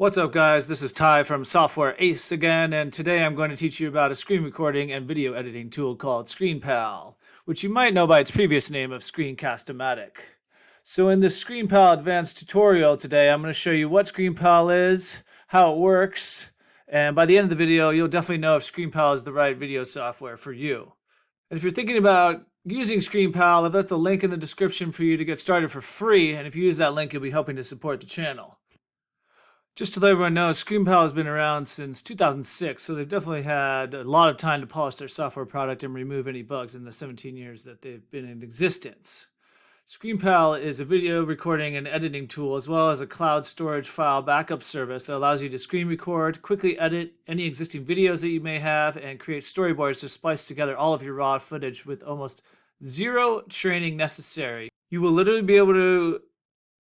What's up, guys? This is Ty from Software Ace again, and today I'm going to teach you about a screen recording and video editing tool called ScreenPal, which you might know by its previous name of Screencast-o-matic. So in this ScreenPal Advanced tutorial today, I'm going to show you what ScreenPal is, how it works, and by the end of the video, you'll definitely know if ScreenPal is the right video software for you. And if you're thinking about using ScreenPal, I've left a link in the description for you to get started for free, and if you use that link, you'll be helping to support the channel. Just to let everyone know, ScreenPal has been around since 2006, so they've definitely had a lot of time to polish their software product and remove any bugs in the 17 years that they've been in existence. ScreenPal is a video recording and editing tool, as well as a cloud storage file backup service that allows you to screen record, quickly edit any existing videos that you may have, and create storyboards to splice together all of your raw footage with almost zero training necessary. You will literally be able to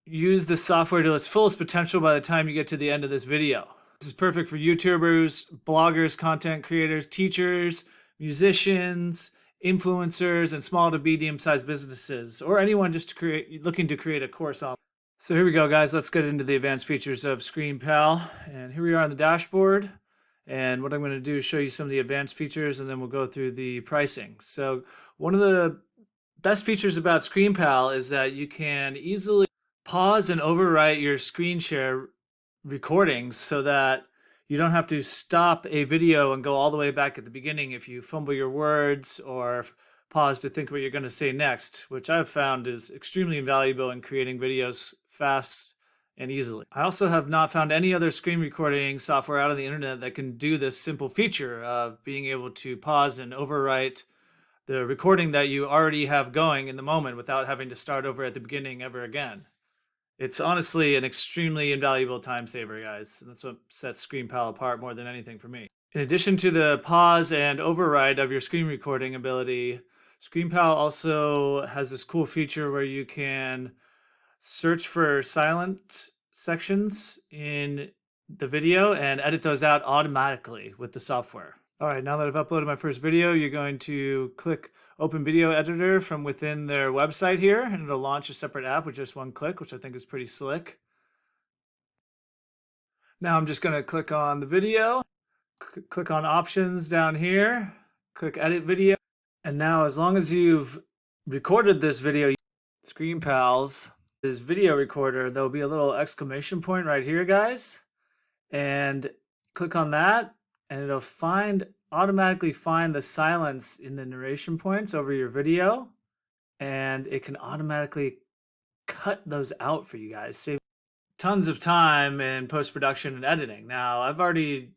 use the software to its fullest potential by the time you get to the end of this video. This is perfect for YouTubers, bloggers, content creators, teachers, musicians, influencers, and small to medium-sized businesses, or anyone just looking to create a course on. So here we go, guys. Let's get into the advanced features of ScreenPal. And here we are on the dashboard. And what I'm going to do is show you some of the advanced features, and then we'll go through the pricing. So one of the best features about ScreenPal is that you can easily pause and overwrite your screen share recordings so that you don't have to stop a video and go all the way back at the beginning if you fumble your words or pause to think what you're going to say next, which I've found is extremely invaluable in creating videos fast and easily. I also have not found any other screen recording software out on the internet that can do this simple feature of being able to pause and overwrite the recording that you already have going in the moment without having to start over at the beginning ever again. It's honestly an extremely invaluable time saver, guys. That's what sets ScreenPal apart more than anything for me. In addition to the pause and override of your screen recording ability, ScreenPal also has this cool feature where you can search for silent sections in the video and edit those out automatically with the software. All right, now that I've uploaded my first video, you're going to click Open Video Editor from within their website here, and it'll launch a separate app with just one click, which I think is pretty slick. Now I'm just going to click on the video, click on Options down here, click Edit Video, and now as long as you've recorded this video, ScreenPal's this video recorder, there'll be a little exclamation point right here, guys, and click on that, and it'll automatically find the silence in the narration points over your video, and it can automatically cut those out for you guys. Save tons of time in post-production and editing. Now, I've already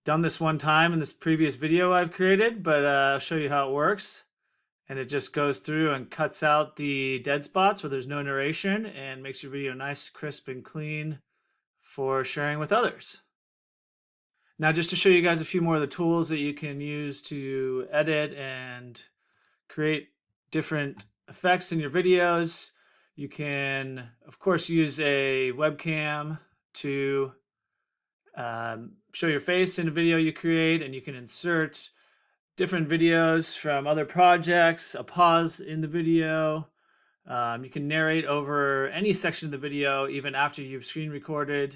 done this one time in this previous video I've created, but I'll show you how it works. And it just goes through and cuts out the dead spots where there's no narration and makes your video nice, crisp, and clean for sharing with others. Now, just to show you guys a few more of the tools that you can use to edit and create different effects in your videos, you can, of course, use a webcam to show your face in a video you create, and you can insert different videos from other projects, a pause in the video. You can narrate over any section of the video, even after you've screen recorded.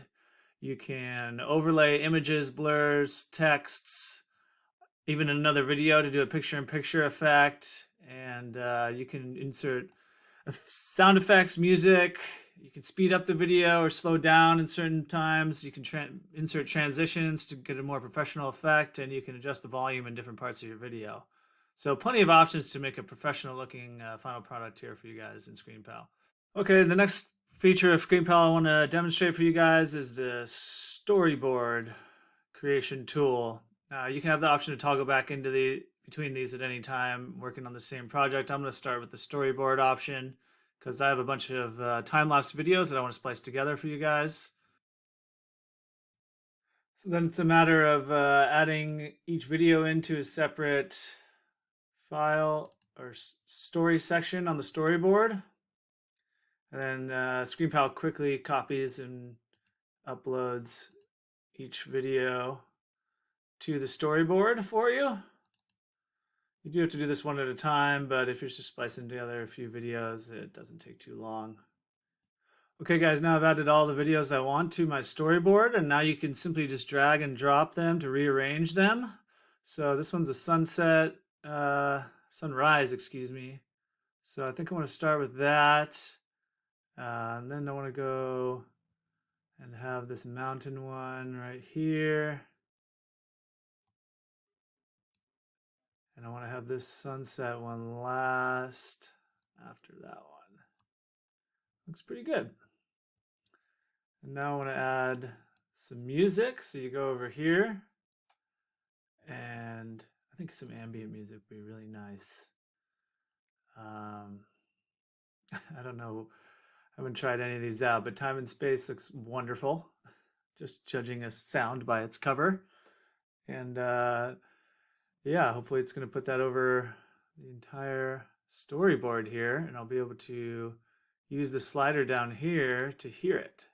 You can overlay images, blurs, texts, even another video to do a picture-in-picture effect. And you can insert sound effects, music. You can speed up the video or slow down in certain times. You can insert transitions to get a more professional effect, and you can adjust the volume in different parts of your video. So plenty of options to make a professional-looking final product here for you guys in ScreenPal. Okay, the next feature of ScreenPal I want to demonstrate for you guys is the Storyboard creation tool. You can have the option to toggle back into between these at any time working on the same project. I'm going to start with the Storyboard option because I have a bunch of time-lapse videos that I want to splice together for you guys. So then it's a matter of adding each video into a separate file or story section on the Storyboard. And then ScreenPal quickly copies and uploads each video to the Storyboard for you. You do have to do this one at a time, but if you're just splicing together a few videos, it doesn't take too long. Okay guys, now I've added all the videos I want to my storyboard, and now you can simply just drag and drop them to rearrange them. So this one's a sunrise, excuse me. So I think I want to start with that. And then I want to go and have this mountain one right here. And I want to have this sunset one last after that one. Looks pretty good. And now I want to add some music. So you go over here, and I think some ambient music would be really nice. I don't know. I haven't tried any of these out, but Time and Space looks wonderful. Just judging a sound by its cover. And yeah, hopefully it's going to put that over the entire storyboard here, and I'll be able to use the slider down here to hear it.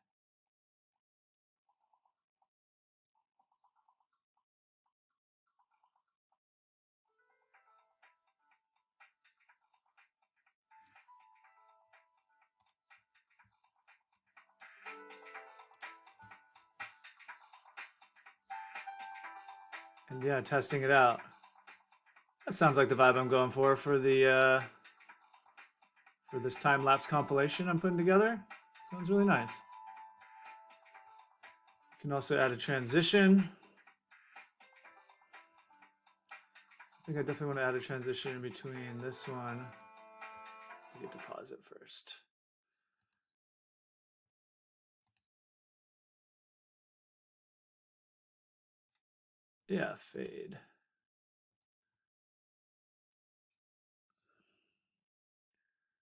And yeah, testing it out. That sounds like the vibe I'm going for the for this time-lapse compilation I'm putting together. Sounds really nice. You can also add a transition. So I think I definitely want to add a transition in between this one. I get to pause it first. Yeah, fade.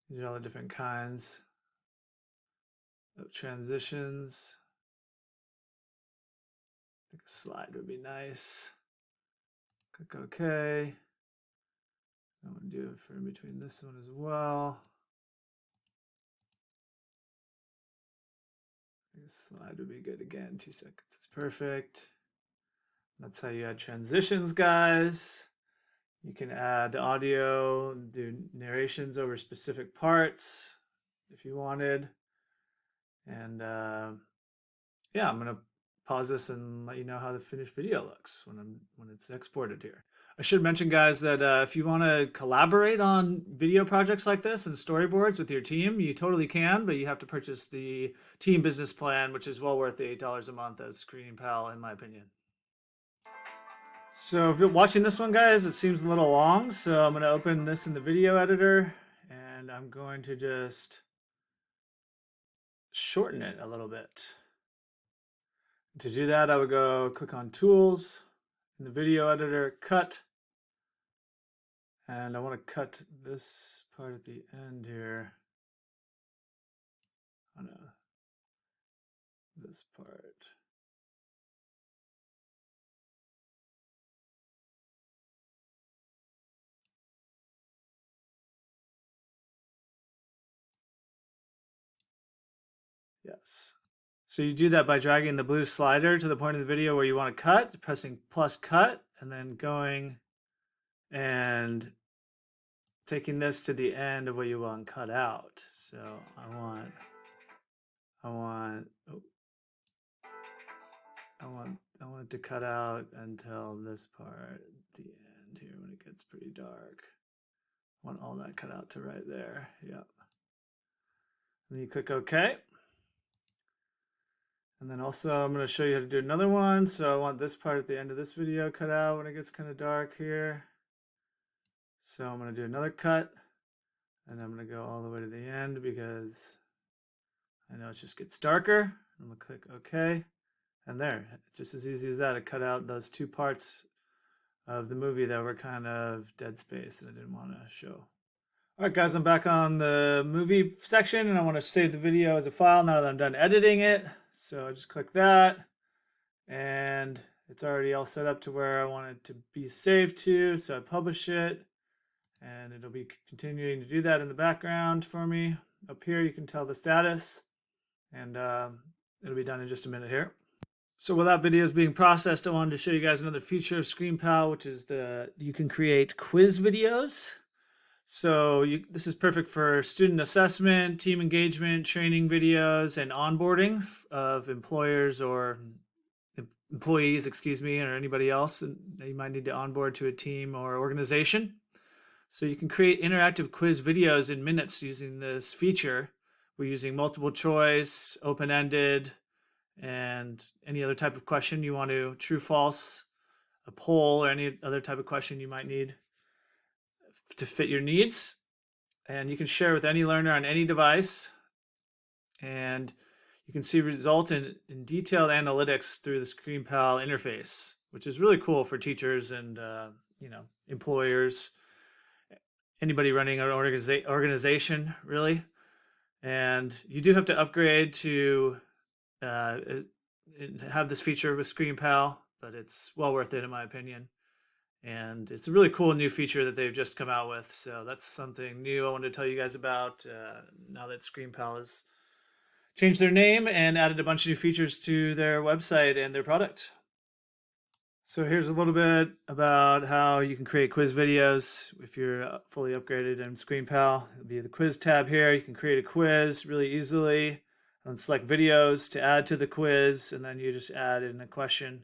These are all the different kinds of transitions. I think a slide would be nice. Click OK. I want to do it for in between this one as well. I think a slide would be good again. 2 seconds is perfect. That's how you add transitions, guys. You can add audio, do narrations over specific parts if you wanted. And yeah, I'm gonna pause this and let you know how the finished video looks when it's exported here. I should mention, guys, that if you want to collaborate on video projects like this and storyboards with your team, you totally can, but you have to purchase the team business plan, which is well worth the $8 a month at ScreenPal, in my opinion. So if you're watching this one, guys, it seems a little long, so I'm going to open this in the video editor, and I'm going to just shorten it a little bit. To do that, I would go click on Tools, in the video editor, Cut, and I want to cut this part at the end here. Oh no, this part. Yes. So you do that by dragging the blue slider to the point of the video where you want to cut, pressing plus cut, and then going and taking this to the end of what you want cut out. So I want it to cut out until this part at the end here when it gets pretty dark. I want all that cut out to right there. Yep. And then you click OK. And then also I'm going to show you how to do another one. So I want this part at the end of this video cut out when it gets kind of dark here. So I'm going to do another cut, and I'm going to go all the way to the end because I know it just gets darker. I'm going to click OK. And there, just as easy as that, I cut out those 2 parts of the movie that were kind of dead space that I didn't want to show. All right, guys, I'm back on the movie section, and I want to save the video as a file now that I'm done editing it. So I just click that, and it's already all set up to where I want it to be saved to. So I publish it, and it'll be continuing to do that in the background for me. Up here, you can tell the status, and it'll be done in just a minute here. So while that video is being processed, I wanted to show you guys another feature of ScreenPal, which is you can create quiz videos. So this is perfect for student assessment, team engagement, training videos, and onboarding of employers or employees, excuse me, or anybody else that you might need to onboard to a team or organization. So you can create interactive quiz videos in minutes using this feature. We're using multiple choice, open-ended, and any other type of question you want to, true, false, a poll, or any other type of question you might need to fit your needs. And you can share with any learner on any device. And you can see results in detailed analytics through the ScreenPal interface, which is really cool for teachers and employers, anybody running an organization, really. And you do have to upgrade to have this feature with ScreenPal, but it's well worth it in my opinion. And it's a really cool new feature that they've just come out with. So that's something new I wanted to tell you guys about now that ScreenPal has changed their name and added a bunch of new features to their website and their product. So here's a little bit about how you can create quiz videos if you're fully upgraded in ScreenPal. It'll be the quiz tab here. You can create a quiz really easily and select videos to add to the quiz, and then you just add in a question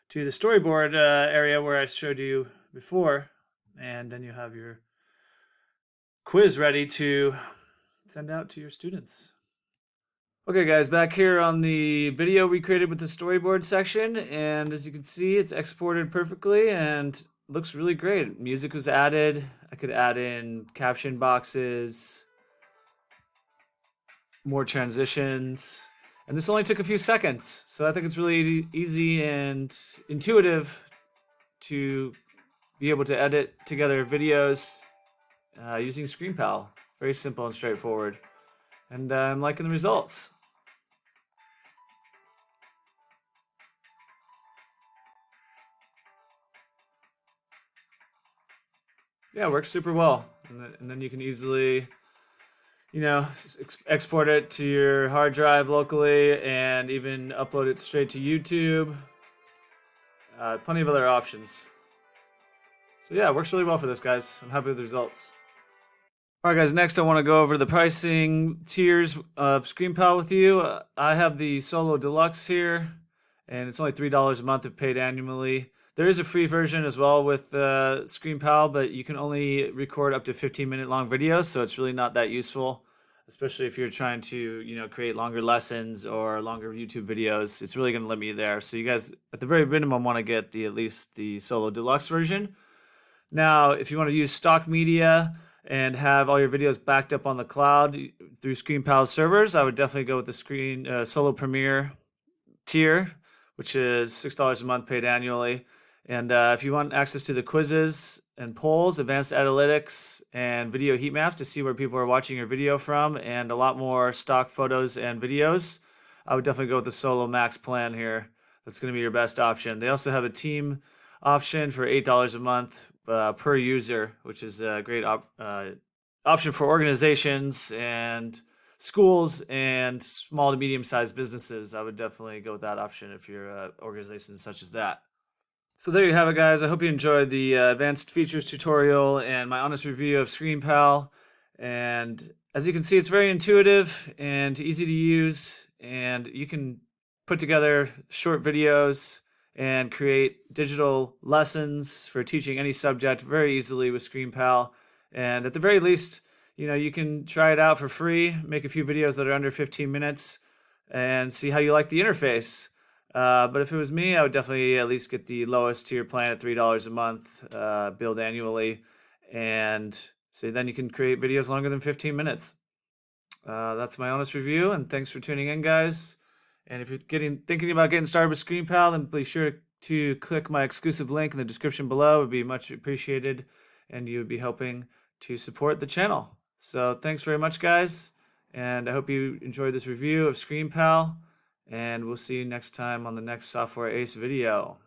to the storyboard area where I showed you before, and then you have your quiz ready to send out to your students. Okay guys, back here on the video we created with the storyboard section, and as you can see, it's exported perfectly and looks really great. Music was added. I could add in caption boxes, more transitions, and this only took a few seconds. So I think it's really easy and intuitive to be able to edit together videos using ScreenPal. Very simple and straightforward. And I'm liking the results. Yeah, it works super well. And then you can easily, export it to your hard drive locally and even upload it straight to YouTube. Plenty of other options. So yeah, it works really well for this, guys. I'm happy with the results. All right, guys, next I want to go over the pricing tiers of ScreenPal with you. I have the Solo Deluxe here, and it's only $3 a month if paid annually. There is a free version as well with ScreenPal, but you can only record up to 15-minute long videos, so it's really not that useful, especially if you're trying to, create longer lessons or longer YouTube videos. It's really going to limit you there. So you guys, at the very minimum, want to get at least the Solo Deluxe version. Now, if you want to use stock media and have all your videos backed up on the cloud through ScreenPal servers, I would definitely go with the Solo Premier tier, which is $6 a month paid annually. And if you want access to the quizzes and polls, advanced analytics, and video heat maps to see where people are watching your video from, and a lot more stock photos and videos, I would definitely go with the Solo Max plan here. That's going to be your best option. They also have a team option for $8 a month per user, which is a great option for organizations and schools and small to medium-sized businesses. I would definitely go with that option if you're organizations such as that. So there you have it, guys. I hope you enjoyed the advanced features tutorial and my honest review of ScreenPal. And as you can see, it's very intuitive and easy to use, and you can put together short videos and create digital lessons for teaching any subject very easily with ScreenPal. And at the very least, you can try it out for free, make a few videos that are under 15 minutes, and see how you like the interface. But if it was me, I would definitely at least get the lowest tier plan at $3 a month, billed annually, and so then you can create videos longer than 15 minutes. That's my honest review, and thanks for tuning in, guys. And if you're thinking about getting started with ScreenPal, then please sure to click my exclusive link in the description below. It would be much appreciated, and you would be helping to support the channel. So thanks very much, guys, and I hope you enjoyed this review of ScreenPal. And we'll see you next time on the next Software Ace video.